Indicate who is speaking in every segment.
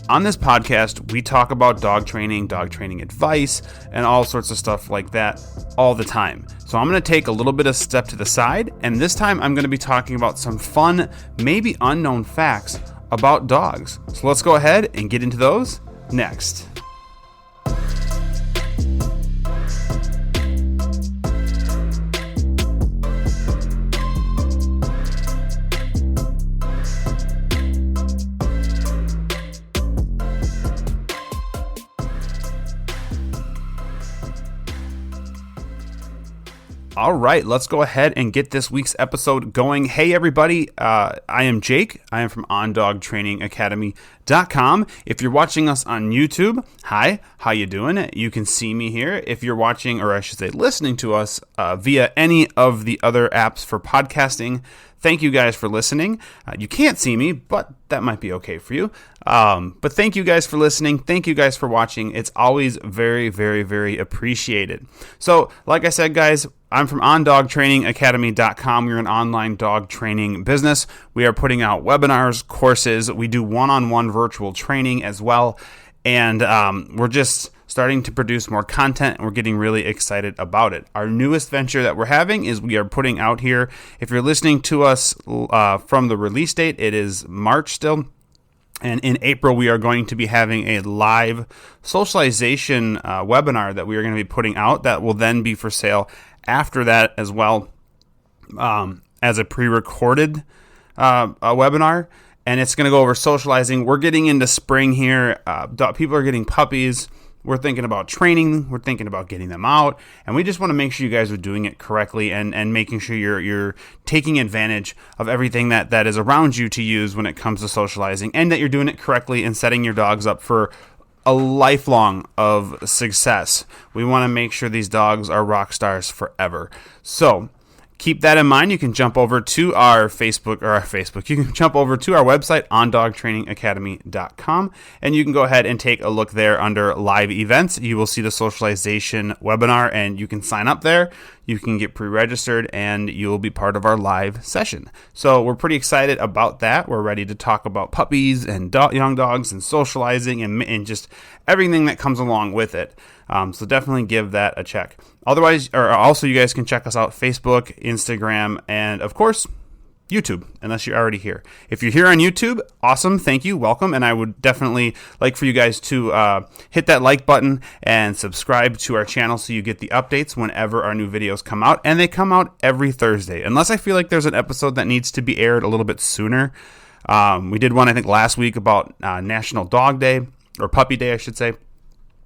Speaker 1: On this podcast, we talk about dog training advice, and all sorts of stuff like that all the time. So I'm going to take a little bit of step to the side, and this time I'm going to be talking about some fun, maybe unknown facts about dogs. So let's go ahead and get into those next. All right, let's go ahead and get this week's episode going. Hey, everybody, I am Jake. I am from ondogtrainingacademy.com. If you're watching us on YouTube, hi, how you doing? You can see me here. If you're watching, or I should say listening to us via any of the other apps for podcasting, thank you guys for listening. You can't see me, but that might be okay for you. But thank you guys for listening. Thank you guys for watching. It's always very, very, very appreciated. So, like I said, guys, I'm from ondogtrainingacademy.com. We're an online dog training business. We are putting out webinars, courses. We do one-on-one virtual training as well. And we're just starting to produce more content, and we're getting really excited about it. Our newest venture that we're having is we are putting out here, if you're listening to us from the release date, it is March still. And in April, we are going to be having a live socialization webinar that we are going to be putting out that will then be for sale after that as well, as a pre-recorded webinar. And it's going to go over socializing. We're getting into spring here. People are getting puppies. We're thinking about training. We're thinking about getting them out. And we just want to make sure you guys are doing it correctly and making sure you're taking advantage of everything that is around you to use when it comes to socializing, and that you're doing it correctly and setting your dogs up for a lifelong of success. We want to make sure these dogs are rock stars forever. So keep that in mind. You can jump over to our Facebook. You can jump over to our website, ondogtrainingacademy.com, and you can go ahead and take a look there under live events. You will see the socialization webinar, and you can sign up there. You can get pre-registered, and you will be part of our live session. So we're pretty excited about that. We're ready to talk about puppies and young dogs and socializing and just everything that comes along with it. So definitely give that a check. Otherwise, or also you guys can check us out Facebook, Instagram, and of course, YouTube, unless you're already here. If you're here on YouTube, awesome, thank you, welcome, and I would definitely like for you guys to hit that like button and subscribe to our channel so you get the updates whenever our new videos come out, and they come out every Thursday, unless I feel like there's an episode that needs to be aired a little bit sooner. We did one, I think, last week about National Dog Day, or Puppy Day, I should say.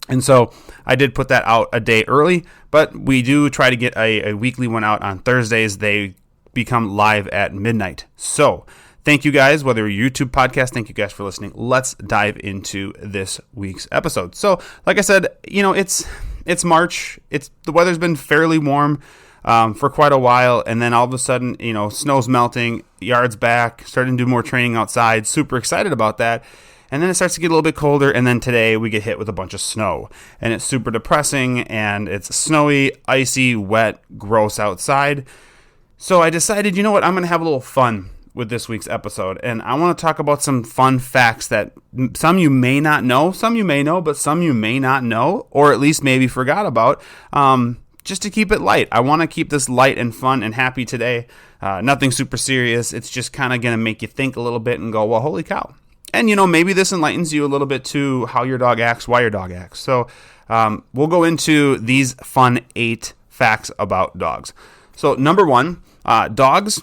Speaker 1: And so I did put that out a day early, but we do try to get a weekly one out on Thursdays. They become live at midnight. So thank you guys, whether you're YouTube podcast, thank you guys for listening. Let's dive into this week's episode. So like I said, it's March. The weather's been fairly warm for quite a while, and then all of a sudden, snow's melting, yard's back, starting to do more training outside. Super excited about that. And then it starts to get a little bit colder, and then today we get hit with a bunch of snow. And it's super depressing, and it's snowy, icy, wet, gross outside. So I decided, you know what, I'm going to have a little fun with this week's episode. And I want to talk about some fun facts that some you may not know, some you may know, but some you may not know, or at least maybe forgot about, just to keep it light. I want to keep this light and fun and happy today. Nothing super serious. It's just kind of going to make you think a little bit and go, well, holy cow. And, maybe this enlightens you a little bit to how your dog acts, why your dog acts. So we'll go into these fun 8 facts about dogs. So number 1, dogs.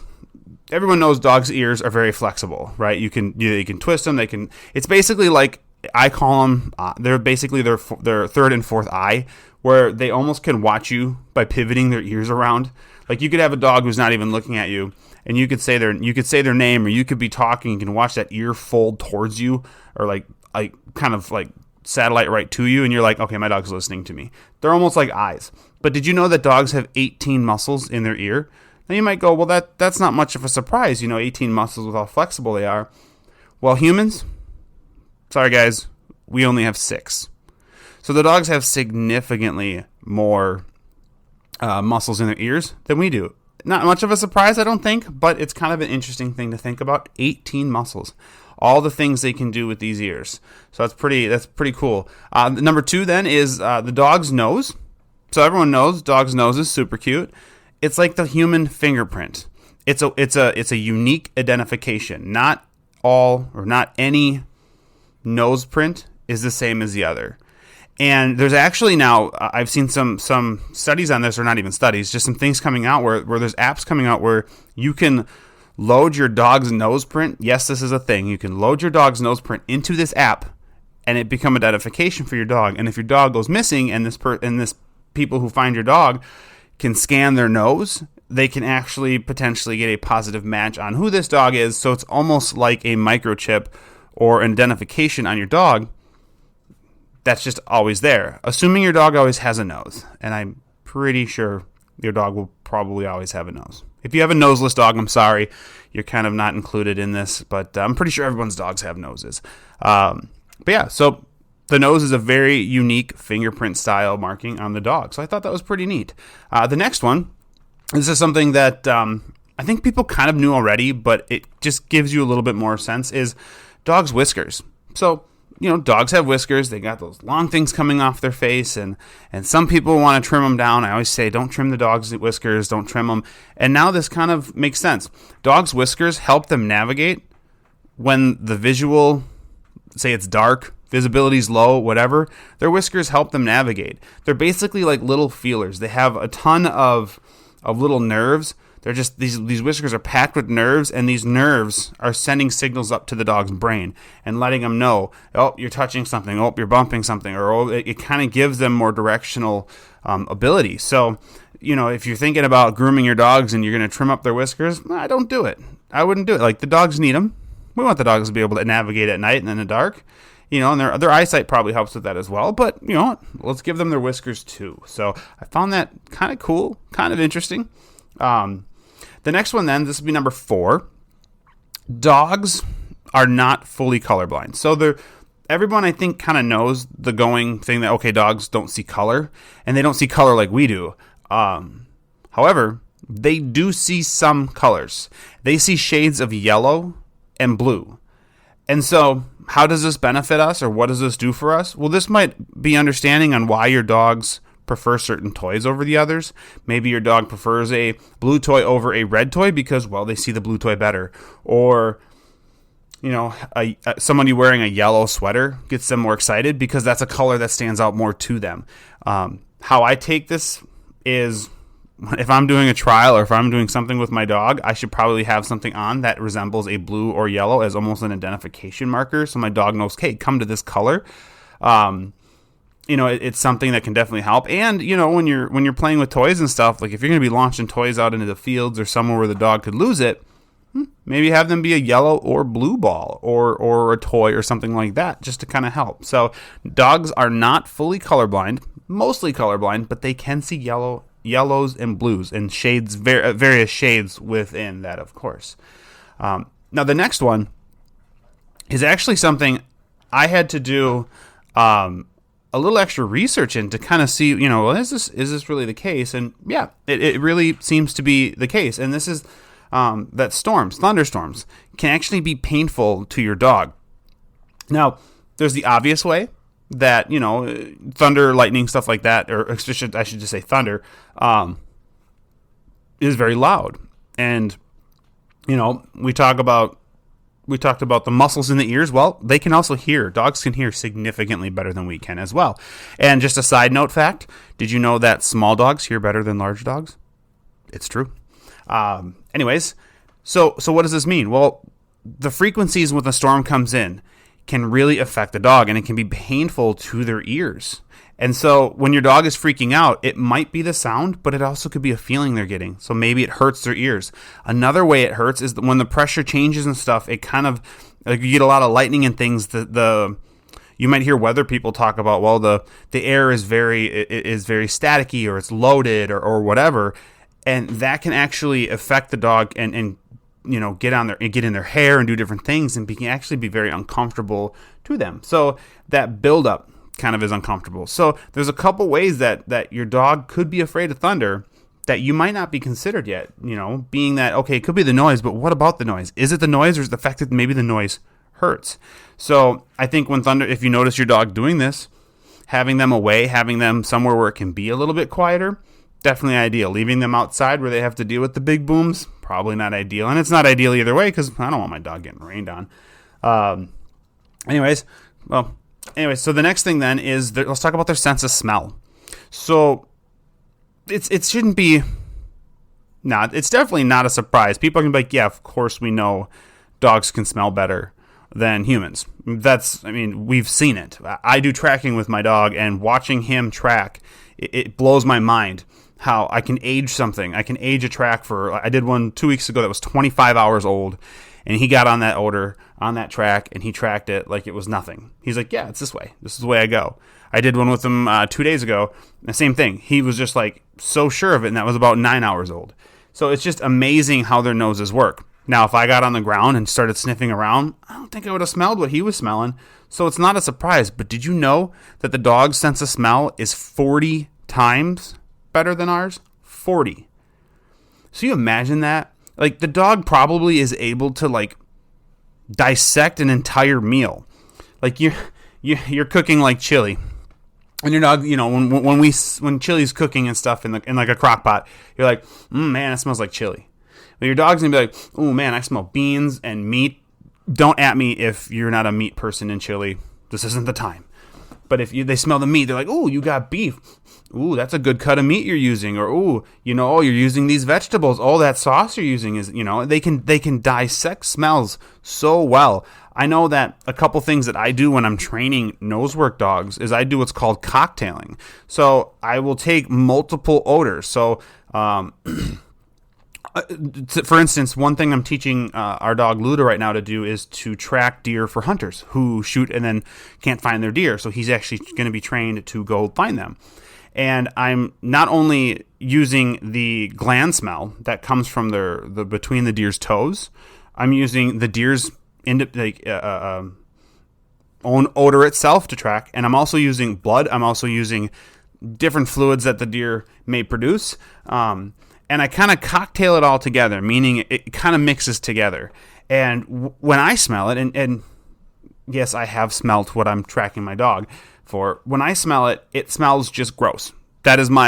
Speaker 1: Everyone knows dogs' ears are very flexible, right? You can twist them. It's basically like, I call them, they're basically their third and fourth eye, where they almost can watch you by pivoting their ears around. Like, you could have a dog who's not even looking at you, and you could say their name, or you could be talking, you can watch that ear fold towards you, or like kind of like satellite right to you, and you're like, okay, my dog's listening to me. They're almost like eyes. But did you know that dogs have 18 muscles in their ear? Now you might go, well, that's not much of a surprise, 18 muscles with how flexible they are. Well, humans, sorry guys, we only have 6. So the dogs have significantly more muscles in their ears than we do. Not much of a surprise, I don't think, but it's kind of an interesting thing to think about. 18 muscles, all the things they can do with these ears. So that's pretty cool. Number 2 then is the dog's nose. So everyone knows dog's nose is super cute. It's like the human fingerprint. It's a unique identification. Not any nose print is the same as the other. And there's actually now, I've seen some studies on this, or not even studies, just some things coming out where there's apps coming out where you can load your dog's nose print. Yes, this is a thing. You can load your dog's nose print into this app, and it become identification for your dog. And if your dog goes missing, and this people who find your dog can scan their nose, they can actually potentially get a positive match on who this dog is. So it's almost like a microchip or an identification on your dog that's just always there, assuming your dog always has a nose. And I'm pretty sure your dog will probably always have a nose. If you have a noseless dog, I'm sorry, you're kind of not included in this, but I'm pretty sure everyone's dogs have noses. But yeah, so the nose is a very unique fingerprint style marking on the dog. So I thought that was pretty neat. The next one, this is something that I think people kind of knew already, but it just gives you a little bit more sense, is dogs' whiskers. So, dogs have whiskers. They got those long things coming off their face, and some people want to trim them down. I always say, don't trim the dog's whiskers, don't trim them. And now this kind of makes sense. Dogs' whiskers help them navigate when the visual, say it's dark, visibility's low, whatever. Their whiskers help them navigate. They're basically like little feelers. They have a ton of little nerves. They're just, these whiskers are packed with nerves, and these nerves are sending signals up to the dog's brain and letting them know, oh, you're touching something, oh, you're bumping something, or oh, it kind of gives them more directional ability. So, if you're thinking about grooming your dogs and you're going to trim up their whiskers, don't do it. I wouldn't do it. Like, the dogs need them. We want the dogs to be able to navigate at night and in the dark. And their eyesight probably helps with that as well. But, let's give them their whiskers too. So I found that kind of cool, kind of interesting. The next one then, this would be number 4. Dogs are not fully colorblind. So everyone, I think, kind of knows the going thing that, okay, dogs don't see color, and they don't see color like we do. However, they do see some colors. They see shades of yellow and blue. And so how does this benefit us, or what does this do for us? Well, this might be understanding on why your dogs prefer certain toys over the others. Maybe your dog prefers a blue toy over a red toy because, well, they see the blue toy better. Or, somebody wearing a yellow sweater gets them more excited because that's a color that stands out more to them. How I take this is, if I'm doing a trial or if I'm doing something with my dog, I should probably have something on that resembles a blue or yellow as almost an identification marker, so my dog knows, okay, come to this color. It's something that can definitely help. And, when you're playing with toys and stuff, like if you're going to be launching toys out into the fields or somewhere where the dog could lose it, maybe have them be a yellow or blue ball or a toy or something like that, just to kind of help. So dogs are not fully colorblind, mostly colorblind, but they can see yellows and blues and shades, various shades within that, of course. Now the next one is actually something I had to do a little extra research in to kind of see, is this really the case? And yeah, it really seems to be the case. And this is that thunderstorms can actually be painful to your dog. Now, there's the obvious way that, thunder, lightning, stuff like that, or I should just say thunder, is very loud. And, we talked about the muscles in the ears. Well, they can also hear. Dogs can hear significantly better than we can as well. And just a side note fact, did you know that small dogs hear better than large dogs? It's true. Anyways, so what does this mean? Well, the frequencies when the storm comes in can really affect the dog, and it can be painful to their ears. And so when your dog is freaking out, it might be the sound, but it also could be a feeling they're getting. So maybe it hurts their ears. Another way it hurts is that when the pressure changes and stuff, it kind of, like, you get a lot of lightning and things. You might hear weather people talk about, well, the air is very staticky, or it's loaded, or whatever, and that can actually affect the dog and get in their hair and do different things, and can actually be very uncomfortable to them. So that buildup kind of is uncomfortable. So there's a couple ways that your dog could be afraid of thunder that you might not be considered yet, being that, okay, it could be the noise, but what about the noise? Is it the noise, or is it the fact that maybe the noise hurts? So I think if you notice your dog doing this, having them away, having them somewhere where it can be a little bit quieter, definitely ideal. Leaving them outside where they have to deal with the big booms, probably not ideal. And it's not ideal either way, because I don't want my dog getting rained on. Anyways, so the next thing then is, let's talk about their sense of smell. So it shouldn't be, it's definitely not a surprise. People can be like, yeah, of course we know dogs can smell better than humans. We've seen it. I do tracking with my dog, and watching him track, it blows my mind how I can age something. I can age a track I did one 2 weeks ago that was 25 hours old, and he got on that odor on that track, and he tracked it like it was nothing. He's like, yeah, it's this way. This is the way I go. I did one with him 2 days ago. The same thing. He was just like so sure of it, and that was about 9 hours old. So it's just amazing how their noses work. Now, if I got on the ground and started sniffing around, I don't think I would have smelled what he was smelling. So it's not a surprise. But did you know that the dog's sense of smell is 40 times better than ours? 40. So you imagine that? Like, the dog probably is able to dissect an entire meal. Like you're cooking like chili. And your dog, when chili's cooking and stuff in like a crock pot, you're like, man, it smells like chili. But your dog's gonna be like, oh man, I smell beans and meat. Don't at me if you're not a meat person in chili. This isn't the time. But if they smell the meat, they're like, oh, you got beef. Ooh, that's a good cut of meat you're using. Or you're using these vegetables. Oh, that sauce you're using is, they can dissect smells so well. I know that a couple things that I do when I'm training nosework dogs is I do what's called cocktailing. So I will take multiple odors. So, for instance, one thing I'm teaching our dog Luda right now to do is to track deer for hunters who shoot and then can't find their deer. So he's actually going to be trained to go find them. And I'm not only using the gland smell that comes from the between the deer's toes, I'm using the deer's own odor itself to track, and I'm also using blood. I'm also using different fluids that the deer may produce, and I kind of cocktail it all together, meaning it kind of mixes together. And when I smell it, and yes, I have smelt what I'm tracking my dog for. When I smell it, it smells just gross. That is when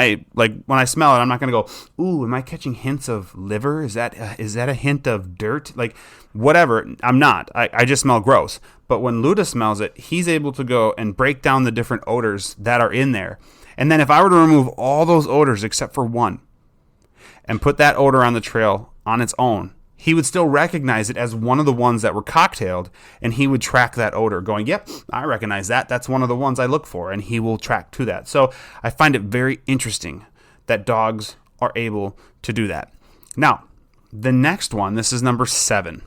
Speaker 1: I smell it, I'm not going to go, ooh, am I catching hints of liver? Is that a hint of dirt? Like, whatever. I'm not. I just smell gross. But when Luda smells it, he's able to go and break down the different odors that are in there. And then if I were to remove all those odors except for one and put that odor on the trail on its own, he would still recognize it as one of the ones that were cocktailed, and he would track that odor going, yep, I recognize that. That's one of the ones I look for, and he will track to that. So I find it very interesting that dogs are able to do that. Now, the next one, this is number 7.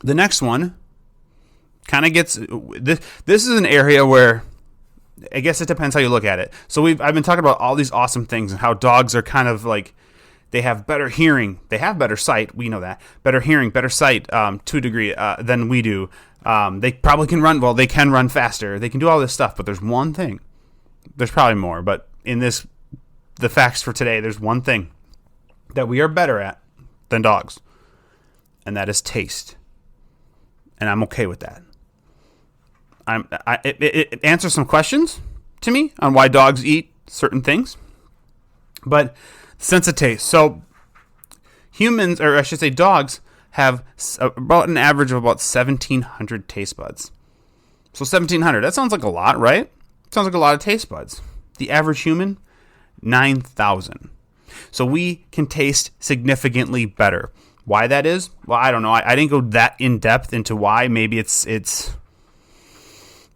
Speaker 1: The next one kind of gets, this is an area where I guess it depends how you look at it. So I've been talking about all these awesome things and how dogs are kind of like, they have better hearing. They have better sight. We know that. Better hearing, better sight to a degree than we do. They probably can run. Well, they can run faster. They can do all this stuff. But there's one thing. There's probably more. But in the facts for today, there's one thing that we are better at than dogs. And that is taste. And I'm okay with that. It answers some questions to me on why dogs eat certain things. But sense of taste. So humans, or I should say dogs, have about an average of about 1,700 taste buds. So 1,700, that sounds like a lot, right? Sounds like a lot of taste buds. The average human, 9,000. So we can taste significantly better. Why that is? Well, I don't know. I didn't go that in depth into why. Maybe it's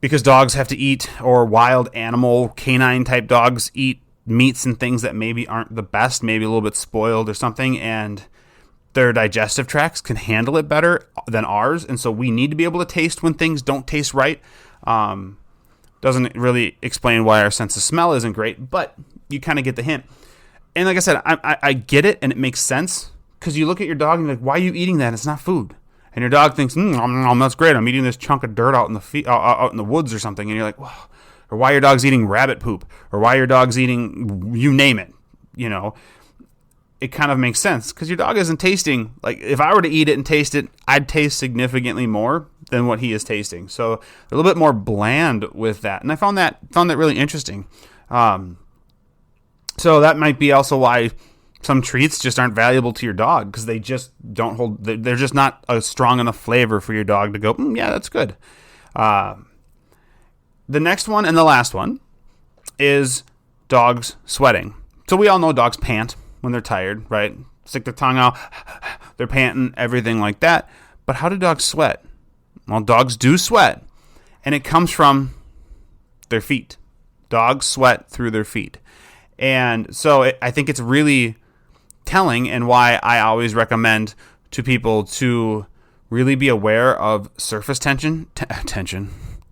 Speaker 1: because dogs have to eat, or wild animal, canine type dogs eat meats and things that maybe aren't the best, maybe a little bit spoiled or something, and their digestive tracts can handle it better than ours, and so we need to be able to taste when things don't taste right. Doesn't really explain why our sense of smell isn't great, but you kind of get the hint. And like I said, I get it, and it makes sense, because you look at your dog and you're like, why are you eating that? It's not food. And your dog thinks, that's great. I'm eating this chunk of dirt out in the woods or something, and you're like, wow. Or why your dog's eating rabbit poop, or why your dog's eating, you name it, it kind of makes sense because your dog isn't tasting. Like if I were to eat it and taste it, I'd taste significantly more than what he is tasting. So they're a little bit more bland with that. And I found that really interesting. So that might be also why some treats just aren't valuable to your dog because they just don't hold, they're just not a strong enough flavor for your dog to go, yeah, that's good. The next one and the last one is dogs sweating. So we all know dogs pant when they're tired, right? Stick their tongue out, they're panting, everything like that. But how do dogs sweat? Well, dogs do sweat, and it comes from their feet. Dogs sweat through their feet. And so I think it's really telling, and why I always recommend to people to really be aware of surface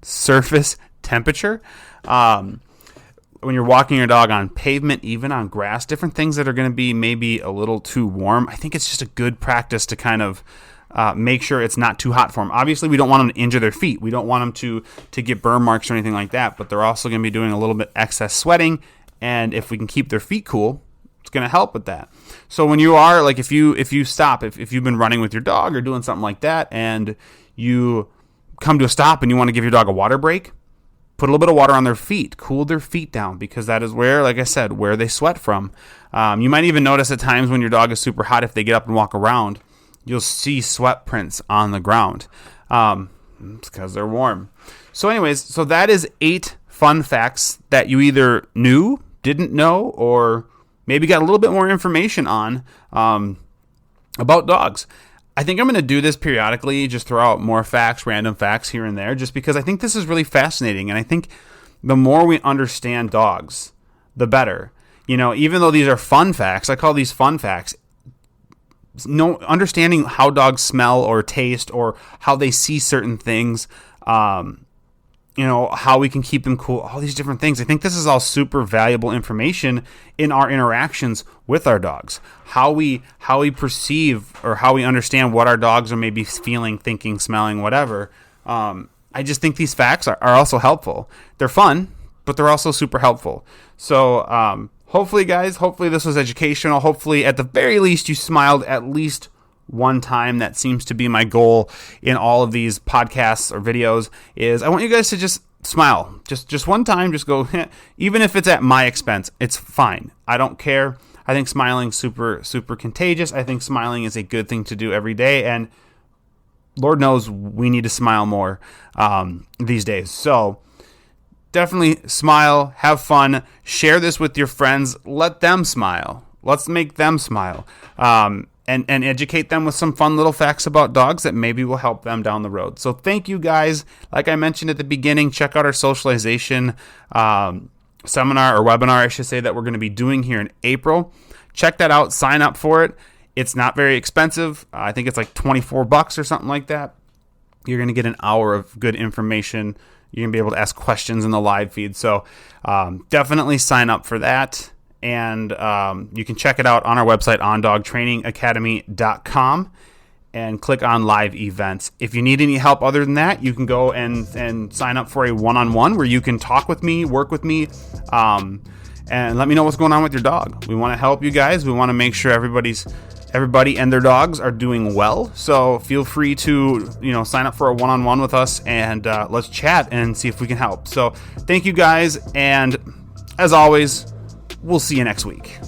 Speaker 1: surface temperature. When you're walking your dog on pavement, even on grass, different things that are going to be maybe a little too warm. I think it's just a good practice to kind of make sure it's not too hot for them. Obviously, we don't want them to injure their feet. We don't want them to get burn marks or anything like that, but they're also going to be doing a little bit excess sweating, and if we can keep their feet cool, it's going to help with that. So when you are, like if you stop, if you've been running with your dog or doing something like that, and you come to a stop and you want to give your dog a water break, put a little bit of water on their feet, cool their feet down, because that is where, like I said, where they sweat from. You might even notice at times when your dog is super hot, if they get up and walk around, you'll see sweat prints on the ground. It's because they're warm. So anyways, so that is 8 fun facts that you either knew, didn't know, or maybe got a little bit more information on about dogs. I think I'm going to do this periodically, just throw out more facts, random facts here and there, just because I think this is really fascinating. And I think the more we understand dogs, the better. You know, even though these are fun facts, I call these fun facts. Understanding how dogs smell or taste or how they see certain things, how we can keep them cool, all these different things. I think this is all super valuable information in our interactions with our dogs. How we perceive or how we understand what our dogs are maybe feeling, thinking, smelling, whatever. I just think these facts are also helpful. They're fun, but they're also super helpful. So hopefully, guys, this was educational. Hopefully, at the very least, you smiled at least one time. That seems to be my goal in all of these podcasts or videos, is I want you guys to just smile. Just one time, just go, even if it's at my expense, it's fine. I don't care. I think smiling's super, super contagious. I think smiling is a good thing to do every day, and Lord knows we need to smile more these days. So definitely smile, have fun, share this with your friends, let them smile. Let's make them smile. And educate them with some fun little facts about dogs that maybe will help them down the road. So thank you guys. Like I mentioned at the beginning, check out our socialization seminar or webinar, I should say, that we're going to be doing here in April. Check that out. Sign up for it. It's not very expensive. I think it's like $24 or something like that. You're going to get an hour of good information. You're going to be able to ask questions in the live feed. So definitely sign up for that. And you can check it out on our website, ondogtrainingacademy.com, and click on live events. If you need any help other than that, you can go and sign up for a one-on-one where you can talk with me, work with me, and let me know what's going on with your dog. We want to help you guys. We want to make sure everybody and their dogs are doing well. So feel free to sign up for a one-on-one with us, and let's chat and see if we can help. So thank you guys, and as always, we'll see you next week.